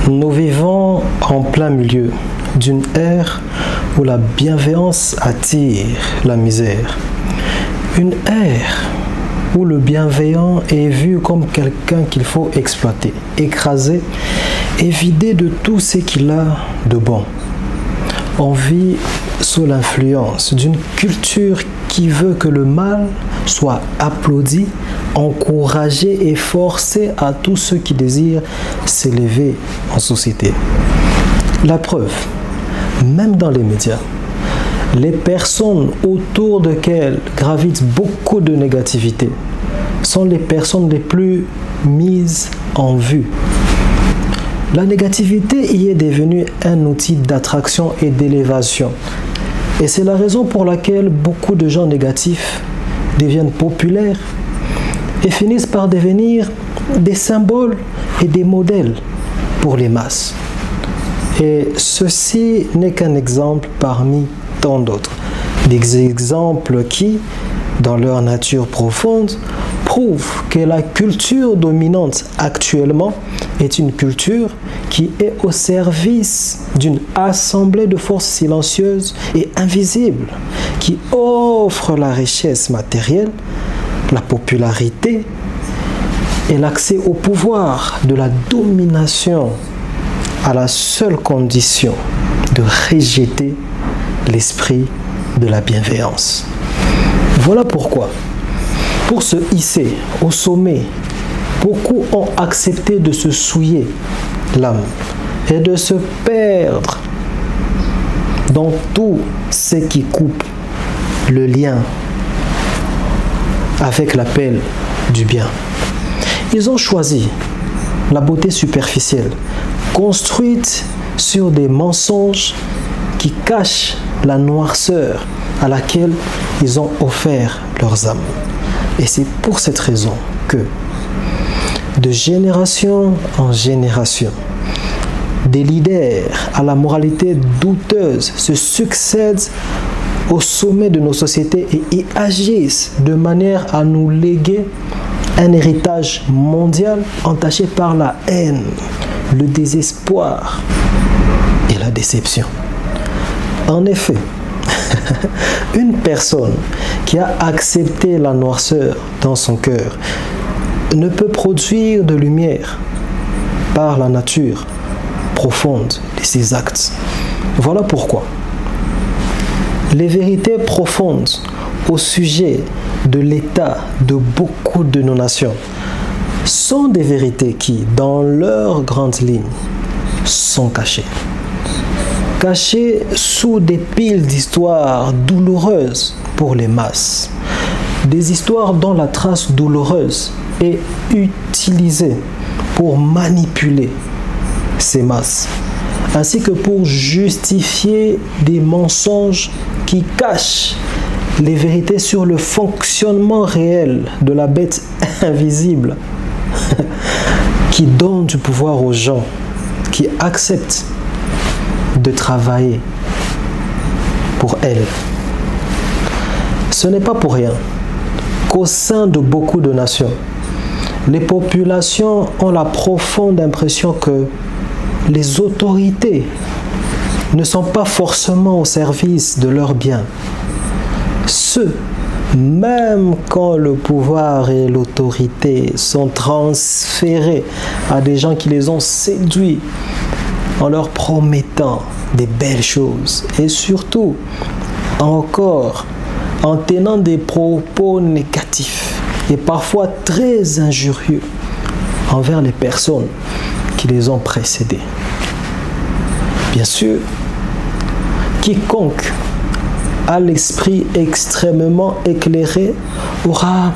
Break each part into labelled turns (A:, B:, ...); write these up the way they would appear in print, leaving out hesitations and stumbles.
A: Nous vivons en plein milieu d'une ère où la bienveillance attire la misère. Une ère où le bienveillant est vu comme quelqu'un qu'il faut exploiter, écraser et vider de tout ce qu'il a de bon. On vit sous l'influence d'une culture qui veut que le mal soit applaudi, encouragé et forcé à tous ceux qui désirent s'élever en société. La preuve, même dans les médias, les personnes autour desquelles gravitent beaucoup de négativité sont les personnes les plus mises en vue. La négativité y est devenue un outil d'attraction et d'élévation. Et c'est la raison pour laquelle beaucoup de gens négatifs deviennent populaires et finissent par devenir des symboles et des modèles pour les masses. Et ceci n'est qu'un exemple parmi tant d'autres. Des exemples qui, dans leur nature profonde, prouvent que la culture dominante actuellement est une culture qui est au service d'une assemblée de forces silencieuses et invisibles qui offrent la richesse matérielle, la popularité et l'accès au pouvoir de la domination à la seule condition de rejeter l'esprit de la bienveillance. Voilà pourquoi, pour se hisser au sommet, beaucoup ont accepté de se souiller l'âme et de se perdre dans tout ce qui coupe le lien avec l'appel du bien. Ils ont choisi la beauté superficielle, construite sur des mensonges qui cachent la noirceur à laquelle ils ont offert leurs âmes. Et c'est pour cette raison que, de génération en génération, des leaders à la moralité douteuse se succèdent au sommet de nos sociétés et y agissent de manière à nous léguer un héritage mondial entaché par la haine, le désespoir et la déception. En effet, une personne qui a accepté la noirceur dans son cœur ne peut produire de lumière par la nature profonde de ses actes. Voilà pourquoi les vérités profondes au sujet de l'état de beaucoup de nos nations sont des vérités qui, dans leurs grandes lignes, sont cachées. Cachées sous des piles d'histoires douloureuses pour les masses. Des histoires dont la trace douloureuse est utilisée pour manipuler ces masses, ainsi que pour justifier des mensonges qui cachent les vérités sur le fonctionnement réel de la bête invisible qui donne du pouvoir aux gens qui acceptent de travailler pour elle. Ce n'est pas pour rien qu'au sein de beaucoup de nations, les populations ont la profonde impression que les autorités ne sont pas forcément au service de leurs biens. Même quand le pouvoir et l'autorité sont transférés à des gens qui les ont séduits en leur promettant des belles choses et surtout encore en tenant des propos négatifs et parfois très injurieux envers les personnes qui les ont précédés. Bien sûr, quiconque a l'esprit extrêmement éclairé aura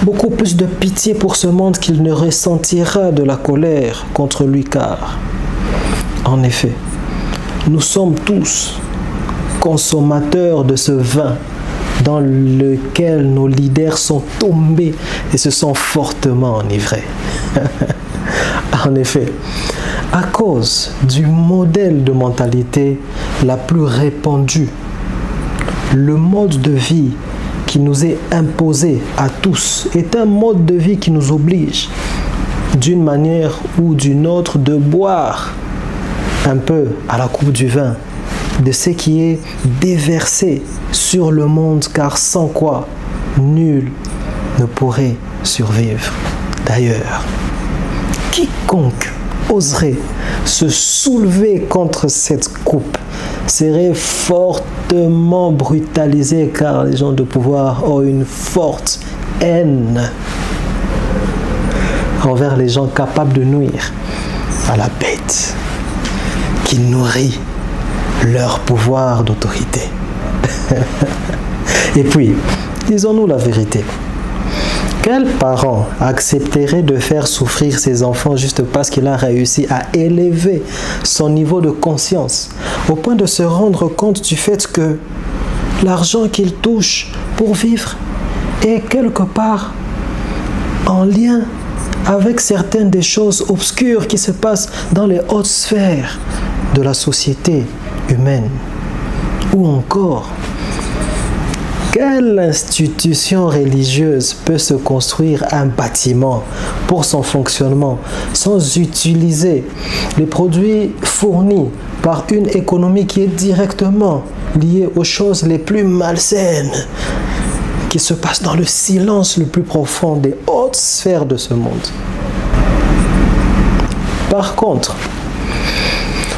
A: beaucoup plus de pitié pour ce monde qu'il ne ressentira de la colère contre lui, car en effet, nous sommes tous consommateurs de ce vin dans lequel nos leaders sont tombés et se sont fortement enivrés. En effet, à cause du modèle de mentalité la plus répandue, le mode de vie qui nous est imposé à tous est un mode de vie qui nous oblige d'une manière ou d'une autre, de boire un peu à la coupe du vin de ce qui est déversé sur le monde, car sans quoi nul ne pourrait survivre. D'ailleurs, quiconque oserait se soulever contre cette coupe serait fortement brutalisé, car les gens de pouvoir ont une forte haine envers les gens capables de nuire à la bête qui nourrit leur pouvoir d'autorité. Et puis, disons-nous la vérité. Quel parent accepterait de faire souffrir ses enfants juste parce qu'il a réussi à élever son niveau de conscience au point de se rendre compte du fait que l'argent qu'il touche pour vivre est quelque part en lien avec certaines des choses obscures qui se passent dans les hautes sphères de la société humaine? Ou encore, quelle institution religieuse peut se construire un bâtiment pour son fonctionnement sans utiliser les produits fournis par une économie qui est directement liée aux choses les plus malsaines qui se passent dans le silence le plus profond des hautes sphères de ce monde? Par contre,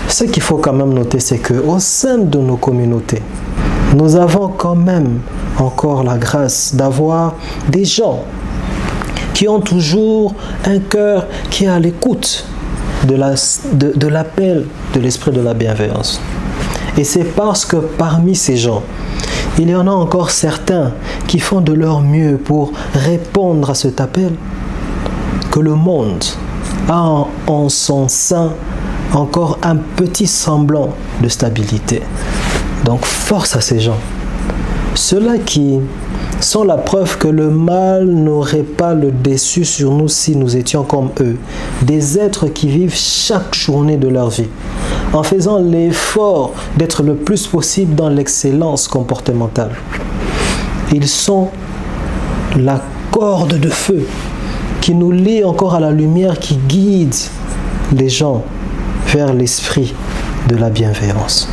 A: ce qu'il faut quand même noter, c'est qu'au sein de nos communautés, nous avons quand même encore la grâce d'avoir des gens qui ont toujours un cœur qui est à l'écoute de l'appel de l'esprit de la bienveillance. Et c'est parce que parmi ces gens, il y en a encore certains qui font de leur mieux pour répondre à cet appel, que le monde a en son sein encore un petit semblant de stabilité. Donc force à ces gens, ceux-là qui sont la preuve que le mal n'aurait pas le dessus sur nous si nous étions comme eux, des êtres qui vivent chaque journée de leur vie en faisant l'effort d'être le plus possible dans l'excellence comportementale. Ils sont la corde de feu qui nous lie encore à la lumière, qui guide les gens vers l'esprit de la bienveillance.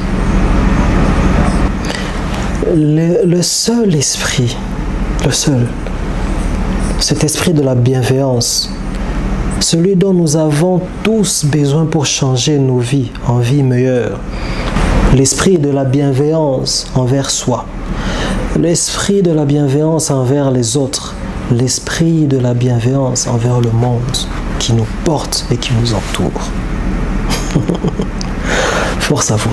A: Le seul esprit, cet esprit de la bienveillance, celui dont nous avons tous besoin pour changer nos vies en vie meilleure, l'esprit de la bienveillance envers soi, l'esprit de la bienveillance envers les autres, l'esprit de la bienveillance envers le monde qui nous porte et qui nous entoure. Force à vous.